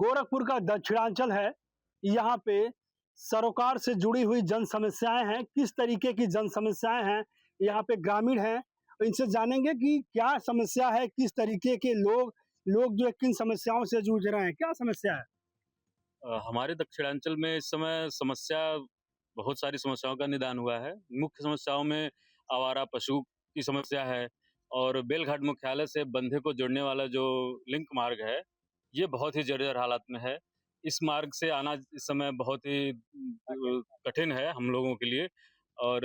गोरखपुर का दक्षिणांचल है। यहाँ पे सरोकार से जुड़ी हुई जन समस्याएं हैं। किस तरीके की जन समस्याएं हैं, यहाँ पे ग्रामीण हैं, इनसे जानेंगे कि क्या समस्या है, किस तरीके के लोग जो है किन समस्याओं से जूझ रहे हैं, क्या समस्या है। हमारे दक्षिणांचल में इस समय बहुत सारी समस्याओं का निदान हुआ है। मुख्य समस्याओं में आवारा पशु की समस्या है और बेलघाट मुख्यालय से बंधे को जोड़ने वाला जो लिंक मार्ग है, ये बहुत ही जर्जर हालत में है। इस मार्ग से आना इस समय बहुत ही कठिन है हम लोगों के लिए और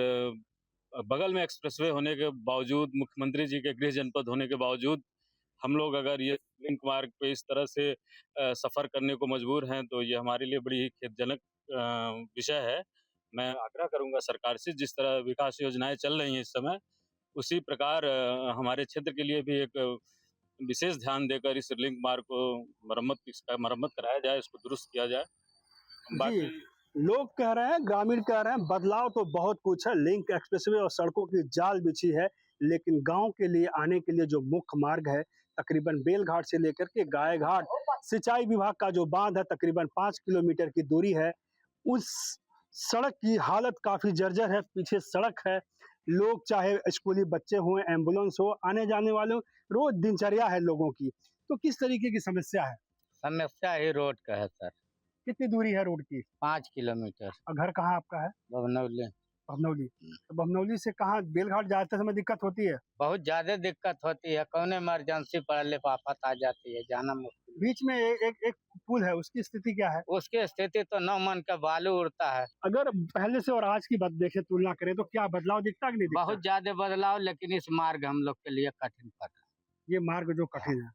बगल में एक्सप्रेसवे होने के बावजूद, मुख्यमंत्री जी के गृह जनपद होने के बावजूद हम लोग अगर ये लिंक मार्ग पे इस तरह से सफ़र करने को मजबूर हैं, तो ये हमारे लिए बड़ी ही खेदजनक विषय है। मैं आग्रह करूँगा सरकार से, जिस तरह विकास योजनाएँ चल रही हैं इस समय, उसी प्रकार हमारे क्षेत्र के लिए भी एक विशेष ध्यान देकर इस लिंक मार्ग को मरम्मत कराया जाए, इसको दुरुस्त किया जाए। जी, लोग कह रहे हैं, ग्रामीण कह रहे हैं, बदलाव तो बहुत कुछ है, लिंक एक्सप्रेसवे और सड़कों की जाल बिछी है, लेकिन गांव के लिए आने के लिए जो मुख्य मार्ग है, तकरीबन बेलघाट से लेकर के गायघाट, सिंचाई विभाग का जो बांध है, तकरीबन 5 किलोमीटर की दूरी है। उस सड़क की हालत काफी जर्जर है, पीछे सड़क है, लोग चाहे स्कूली बच्चे हों, एम्बुलेंस हो, आने जाने वाले रोज दिनचर्या है लोगों की। तो किस तरीके की समस्या है? समस्या ही रोड का है सर। कितनी दूरी है रोड की? 5 किलोमीटर। और घर कहाँ आपका है? बभनौली। बभनौली। तो बभनौली से कहाँ बेलघाट जाते समय दिक्कत होती है? बहुत ज्यादा दिक्कत होती है, कौन इमरजेंसी पड़ने पे आफत आ जाती है, जाना मुश्किल। बीच में एक पुल है, उसकी स्थिति क्या है? उसकी स्थिति तो 9 मन का बालू उड़ता है। अगर पहले से और आज की बात देखें, तुलना करें, तो क्या बदलाव दिखता है कि नहीं दिखता? बहुत ज्यादा बदलाव, लेकिन इस मार्ग हम लोग के लिए कठिन पड़ रहा है। ये मार्ग जो कठिन है,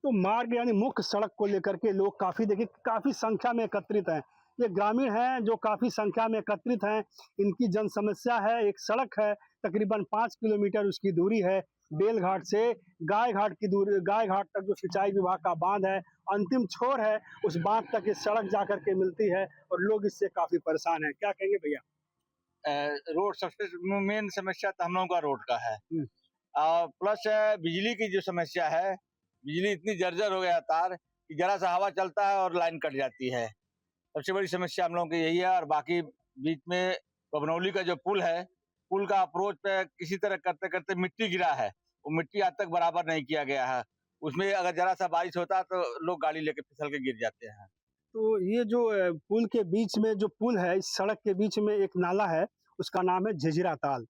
तो मार्ग यानी मुख्य सड़क को लेकर के लोग काफी संख्या में एकत्रित हैं। ये ग्रामीण हैं जो काफी संख्या में एकत्रित हैं। इनकी जन समस्या है, एक सड़क है, तकरीबन 5 किलोमीटर उसकी दूरी है। बेलघाट से गायघाट की दूरी, गायघाट तक जो सिंचाई विभाग का बांध है, अंतिम छोर है, उस बांध तक ये सड़क जाकर के मिलती है और लोग इससे काफी परेशान हैं। क्या कहेंगे भैया? रोड सबसे मेन समस्या तो हम लोगों का रोड का है, प्लस बिजली की जो समस्या है, बिजली इतनी जर्जर हो गया तार कि जरा सा हवा चलता है और लाइन कट जाती है। सबसे बड़ी समस्या हम लोगों की यही है। और बाकी बीच में बभनौली का जो पुल है, पुल का अप्रोच पे किसी तरह करते करते मिट्टी गिरा है, वो मिट्टी आज तक बराबर नहीं किया गया है। उसमें अगर जरा सा बारिश होता तो लोग गाड़ी लेके फिसल के गिर जाते हैं। तो ये जो पुल के बीच में जो पुल है, इस सड़क के बीच में एक नाला है, उसका नाम है झिझिरा ताल।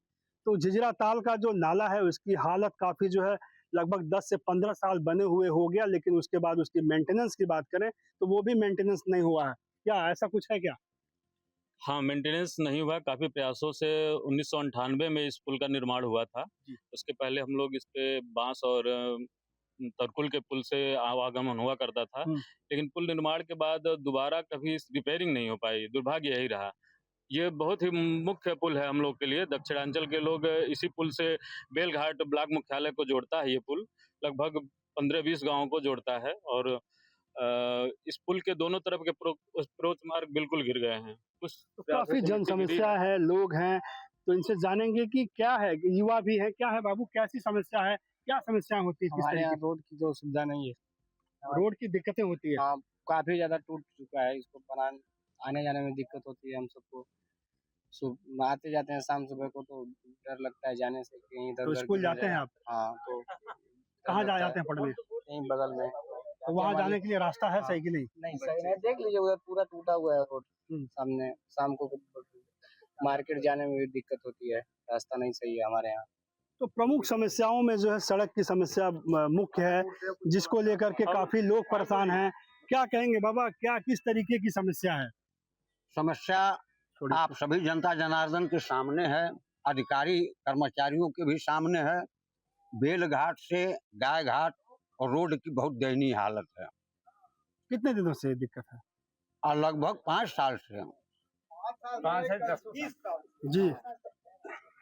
तो झिझिरा ताल का जो नाला है, उसकी हालत काफी जो है, लगभग 10 से 15 साल बने हुए हो गया, लेकिन उसके बाद उसकी मेंटेनेंस की बात करें तो वो भी मेंटेनेंस नहीं हुआ है। क्या ऐसा कुछ है क्या? हाँ, मेंटेनेंस नहीं हुआ। काफ़ी प्रयासों से 1998 में इस पुल का निर्माण हुआ था। उसके पहले हम लोग इस पे बाँस और तरकुल के पुल से आवागमन हुआ करता था। लेकिन पुल निर्माण के बाद दोबारा कभी रिपेयरिंग नहीं हो पाई, दुर्भाग्य यही रहा। ये बहुत ही मुख्य पुल है हम लोग के लिए। दक्षिणांचल के लोग इसी पुल से बेलघाट ब्लॉक मुख्यालय को जोड़ता है ये पुल। लगभग 15-20 गाँवों को जोड़ता है और इस पुल के दोनों तरफ के अप्रोच मार्ग बिल्कुल गिर गए हैं। तो काफी जन समस्या है, लोग हैं, तो इनसे जानेंगे कि क्या है, युवा भी है, क्या है बाबू, कैसी समस्या है, क्या समस्याएं होती है? हमारे यहाँ रोड की जो सुविधा नहीं है, रोड की दिक्कतें होती है। हाँ, काफी ज्यादा टूट चुका है, इसको बनाने आने जाने में दिक्कत होती है हम सबको। आते जाते हैं शाम सुबह को तो डर लगता है जाने से, कहीं इधर तो स्कूल जाते हैं आप? हाँ, तो कहाँ जाते हैं पढ़ने? यहीं बगल में। तो वहाँ जाने के लिए रास्ता है सही कि नहीं? नहीं सही है, देख लीजिए उधर पूरा टूटा हुआ है रोड। सामने शाम को मार्केट जाने में भी दिक्कत होती है, रास्ता नहीं सही है हमारे यहाँ। तो प्रमुख समस्याओं में जो है सड़क की समस्या मुख्य है, जिसको लेकर के काफी लोग परेशान हैं। क्या कहेंगे बाबा, क्या किस तरीके की समस्या है? समस्या आप सभी जनता जनार्दन के सामने है, अधिकारी कर्मचारियों के भी सामने है। बेलघाट से गायघाट और रोड की बहुत दयनीय हालत है। कितने दिनों से दिक्कत है? और लगभग 5 साल से। 5 से 10 जी,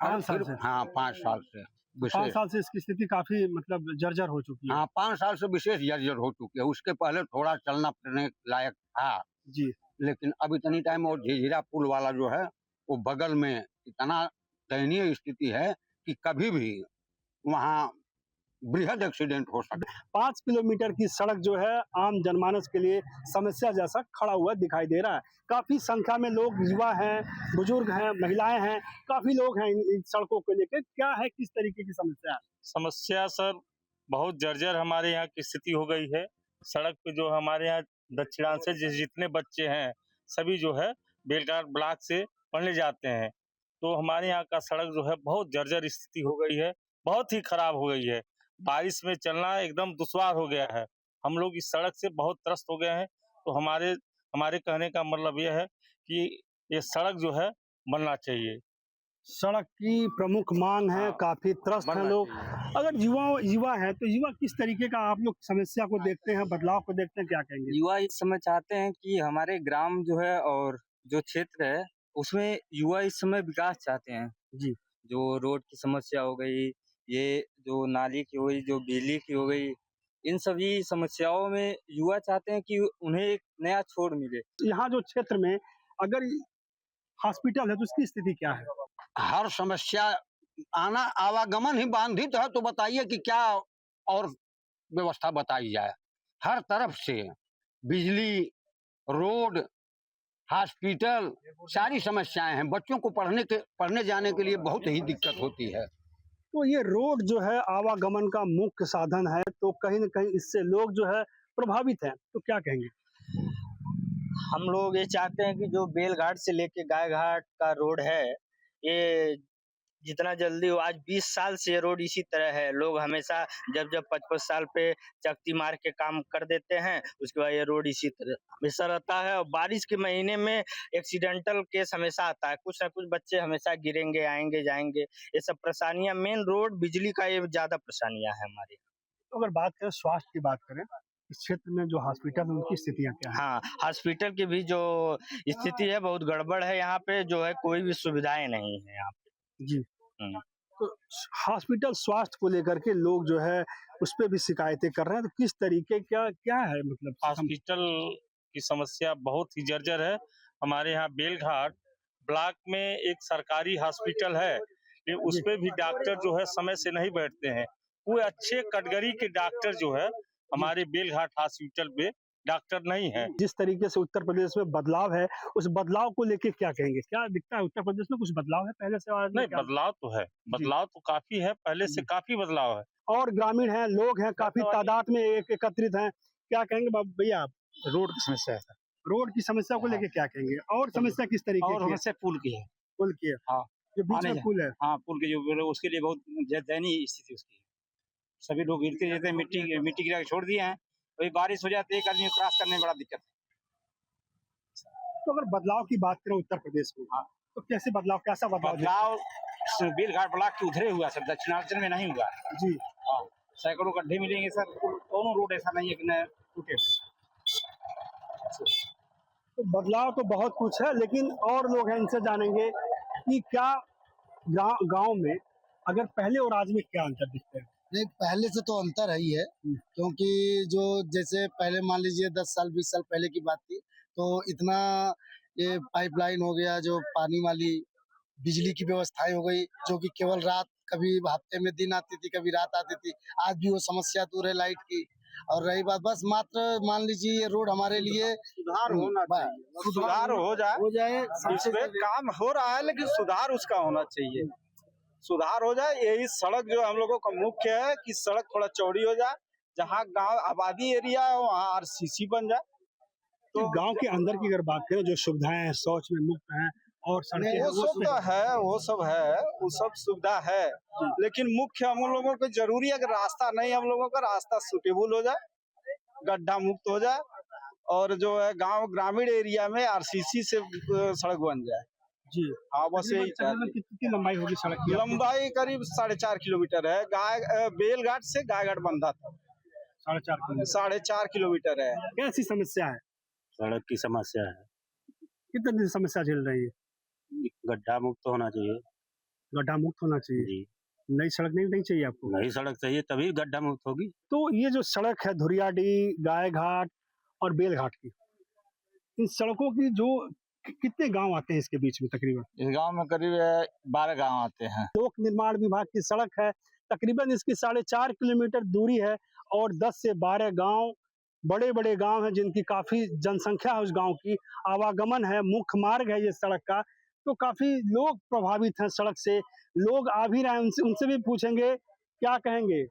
5 साल से। हाँ, 5 साल से 5 साल से इसकी स्थिति काफी मतलब जर्जर हो चुकी है। हाँ, 5 साल से विशेष जर्जर हो चुकी है। उसके पहले थोड़ा चलना फिरने लायक था जी, लेकिन अब इतनी टाइम और झिझिरा पुल वाला जो है वो बगल में इतना दयनीय स्थिति है कि कभी भी वहाँ बृहद एक्सीडेंट हो सकता है। 5 किलोमीटर की सड़क जो है आम जनमानस के लिए समस्या जैसा खड़ा हुआ दिखाई दे रहा है। काफी संख्या में लोग, युवा हैं, बुजुर्ग हैं, महिलाएं हैं, काफी लोग हैं इन सड़कों को लेकर। क्या है, किस तरीके की समस्या है? समस्या सर बहुत जर्जर हमारे यहाँ की स्थिति हो गई है। सड़क पे जो हमारे यहाँ दक्षिणांचल जितने बच्चे हैं सभी जो है बेलघाट ब्लॉक से पढ़ने जाते हैं, तो हमारे यहाँ का सड़क जो है बहुत जर्जर स्थिति हो गई है, बहुत ही खराब हो गई है। बारिश में चलना एकदम दुश्वार हो गया है। हम लोग इस सड़क से बहुत त्रस्त हो गए हैं। तो हमारे कहने का मतलब यह है कि ये सड़क जो है बनना चाहिए। सड़क की प्रमुख मांग है, हाँ, काफी त्रस्त हैं बनना लोग। चाहिए। अगर युवा है तो युवा किस तरीके का आप लोग समस्या को देखते हैं, बदलाव को देखते हैं, क्या कहेंगे? युवा इस समय चाहते हैं कि हमारे ग्राम जो है और जो क्षेत्र है उसमें युवा इस समय विकास चाहते हैं। जी। जो रोड की समस्या हो गई, ये जो नाली की हो गई, जो बिजली की हो गई, इन सभी समस्याओं में युवा चाहते हैं कि उन्हें एक नया छोर मिले। यहाँ जो क्षेत्र में अगर हॉस्पिटल है तो उसकी स्थिति क्या है? हर समस्या आना आवागमन ही बाधित है, तो बताइए कि क्या और व्यवस्था बताई जाए। हर तरफ से बिजली, रोड, हॉस्पिटल, सारी समस्याएं हैं। बच्चों को पढ़ने जाने के लिए बहुत ही दिक्कत होती है। तो ये रोड जो है आवागमन का मुख्य साधन है, तो कहीं न कहीं इससे लोग जो है प्रभावित हैं, तो क्या कहेंगे? हम लोग ये चाहते हैं कि जो बेलघाट से लेके गाय घाट का रोड है, ये जितना जल्दी हो। आज 20 साल से ये रोड इसी तरह है। लोग हमेशा जब 5-5 साल पे चकती मार के काम कर देते हैं, उसके बाद ये रोड इसी तरह हमेशा रहता है। और बारिश के महीने में एक्सीडेंटल केस हमेशा आता है। कुछ ना कुछ बच्चे हमेशा गिरेंगे, आएंगे, जाएंगे। ये सब परेशानियां, मेन रोड, बिजली का ये ज्यादा परेशानियां है हमारी। तो अगर बात करें स्वास्थ्य की बात करें, इस क्षेत्र में जो हॉस्पिटल है उनकी स्थितियाँ क्या हैं? हाँ, हॉस्पिटल की भी जो स्थिति है बहुत गड़बड़ है। यहाँ पे जो है कोई भी सुविधाएं नहीं है यहाँ पे। जी। तो हॉस्पिटल स्वास्थ्य को लेकर के लोग जो है उस पे भी शिकायतें कर रहे हैं, तो किस तरीके क्या है, मतलब हॉस्पिटल की समस्या बहुत ही जर्जर है। हमारे यहाँ बेलघाट ब्लॉक में एक सरकारी हॉस्पिटल है, लेकिन उस पे भी डॉक्टर जो है समय से नहीं बैठते हैं। कोई अच्छे कैटेगरी के डॉक्टर जो है हमारे बेलघाट हॉस्पिटल पे डॉक्टर नहीं है। जिस तरीके से उत्तर प्रदेश में बदलाव है, उस बदलाव को लेके क्या कहेंगे? क्या दिखता है उत्तर प्रदेश में कुछ बदलाव है पहले से? और नहीं, बदलाव तो है, बदलाव तो काफी है, पहले से काफी बदलाव है। और ग्रामीण हैं, लोग हैं, काफी तादाद में एकत्रित हैं, क्या कहेंगे भैया आप? रोड की समस्या है। रोड की समस्या को लेके क्या कहेंगे? और समस्या किस तरीके और की है? समस्या पुल की है। पुल की है? हाँ। जो बीच में पुल है? हाँ, पुल की जो उसके लिए बहुत दयनीय स्थिति उसकी है। सभी लोग गिरते रहते हैं, मिट्टी गिरा के छोड़ दिए हैं। वही बारिश हो जाती है, एक आदमी क्रॉस करने में बड़ा दिक्कत है। तो अगर बदलाव की बात करें उत्तर प्रदेश में, तो कैसे बदलाव, कैसा बदलाव? बेलघाट ब्लॉक के उधरे हुआ सर, दक्षिणांचल में नहीं हुआ। जी। हाँ, सैकड़ों गड्ढे मिलेंगे सर। दोनों रोड ऐसा नहीं है कि न टूटे। तो बदलाव तो बहुत कुछ है, लेकिन और लोग हैं, इनसे जानेंगे कि क्या गांव में अगर पहले और आज में क्या अंतर दिखते हैं? नहीं, पहले से तो अंतर है ही है, क्योंकि जो जैसे पहले मान लीजिए 10 साल 20 साल पहले की बात थी, तो इतना ये पाइपलाइन हो गया, जो पानी वाली बिजली की व्यवस्थाएं हो गई, जो कि केवल रात, कभी हफ्ते में दिन आती थी, कभी रात आती थी। आज भी वो समस्या दूर है लाइट की। और रही बात बस मात्र मान लीजिए ये रोड हमारे लिए सुधार होना चाहिए, सुधार हो जाए। इसमें काम हो रहा है, लेकिन सुधार उसका होना चाहिए। सुधार हो जाए, यही सड़क जो हम लोगों का मुख्य है कि सड़क थोड़ा चौड़ी हो जाए। जहाँ गांव आबादी एरिया है वहाँ आरसीसी बन जाए। तो गांव के अंदर की अगर बात करें, जो सुविधाएं हैं, शौच में मुक्त हैं और सड़कें, वो सब तो है, वो सब सुविधा है, लेकिन मुख्य हम लोगों को जरूरी है कि रास्ता नहीं, हम लोगों का रास्ता सुटेबल हो जाए, गड्ढा मुक्त हो जाए, और जो है गांव ग्रामीण एरिया में आरसीसी से सड़क बन जाए। जी। हाँ, बस यही चाहिए। कितनी लंबाई होगी सड़क की? लंबाई करीब 4.5 किलोमीटर है। बेलघाट से गायघाट बंधा था 4.5 किलोमीटर है। कैसी समस्या है? सड़क की समस्या है, कितने दिन से समस्या झेल रही है? गड्ढा मुक्त होना चाहिए। गड्ढा मुक्त होना चाहिए। जी। नई सड़क नहीं चाहिए आपको? नई सड़क चाहिए, तभी गड्ढा मुक्त होगी। तो ये जो सड़क है धुरियाडीह, गायघाट और बेलघाट की, इन सड़कों की जो कितने गांव आते हैं इसके बीच में? तकरीबन इस गांव में करीब 12 गांव आते हैं। लोक निर्माण विभाग की सड़क है, तकरीबन इसकी 4.5 किलोमीटर दूरी है और 10 से 12 गांव, बड़े बड़े गांव हैं जिनकी काफ़ी जनसंख्या है उस गांव की। आवागमन है, मुख्य मार्ग है ये सड़क का, तो काफ़ी लोग प्रभावित हैं सड़क से। लोग आ भी रहे हैं, उनसे भी पूछेंगे क्या कहेंगे।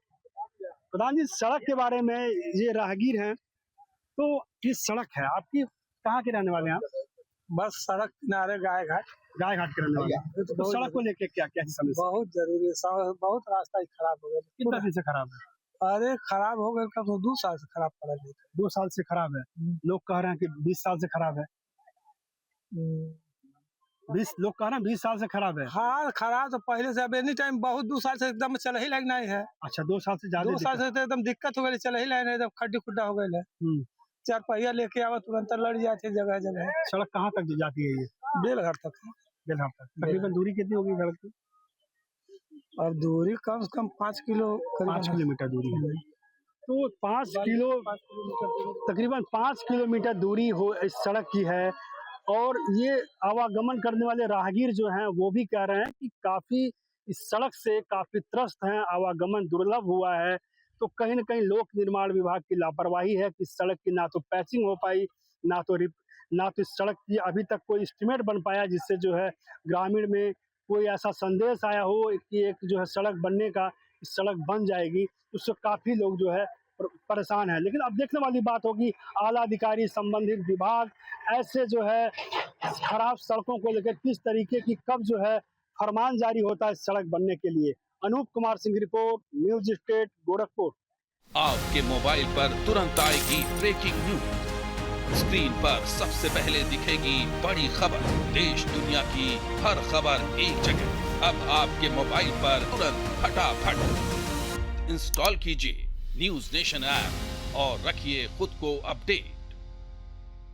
प्रधान जी, सड़क के बारे में, ये राहगीर हैं, तो ये सड़क है आपकी, कहाँ के रहने वाले हैं आप? बस सड़क किनारे गाय घाट के रहने वाले हैं। तो सड़क को लेके क्या क्या समस्या? बहुत जरूरी है। बहुत रास्ता ही खराब हो गया। कितना दिन से खराब है? अरे खराब हो गया कब, 2 साल से खराब पड़ा है। 2 साल से खराब है। लोग कह रहे हैं कि 20 साल से खराब है। 20 लोग कह रहे हैं 20 साल से खराब है। हाँ खराब तो पहले से, अब एनी टाइम बहुत 2 साल से एकदम चल ही लायक नहीं है। अच्छा, 2 साल से ज्यादा? 2 साल से तो एकदम दिक्कत हो गई, चल ही लायक नहीं, एकदम खड्डी खुड्डा हो गया है। 4 पहिया लेके आवा तुरंत लड़ जाते जगह जगह। सड़क कहाँ तक जाती है ये? बेलघाट तक। बेलघाट तक। तकरीबन दूरी कितनी होगी सड़क की? और दूरी कम से कम 5 किलोमीटर दूरी है। तो 5 किलो, तकरीबन 5 किलोमीटर दूरी हो इस सड़क की है। और ये आवागमन करने वाले राहगीर जो हैं वो भी कह रहे हैं कि काफ़ी इस सड़क से काफ़ी त्रस्त हैं, आवागमन दुर्लभ हुआ है। तो कहीं न कहीं लोक निर्माण विभाग की लापरवाही है कि इस सड़क की ना तो पैचिंग हो पाई, ना तो इस सड़क की अभी तक कोई एस्टीमेट बन पाया जिससे जो है ग्रामीण में कोई ऐसा संदेश आया हो कि एक जो है सड़क बनने का, इस सड़क बन जाएगी। उससे काफ़ी लोग जो है परेशान है। लेकिन अब देखने वाली बात होगी आला अधिकारी, संबंधित विभाग ऐसे जो है खराब सड़कों को लेकर किस तरीके की कब जो है फरमान जारी होता है सड़क बनने के लिए। Anoop Kumar Singh report, news state Gorakhpur. आपके मोबाइल पर तुरंत आएगी ब्रेकिंग न्यूज, स्क्रीन पर सबसे पहले दिखेगी बड़ी खबर, देश दुनिया की हर खबर एक जगह। अब आपके मोबाइल पर तुरंत फटाफट इंस्टॉल कीजिए न्यूज नेशन ऐप और रखिए खुद को अपडेट।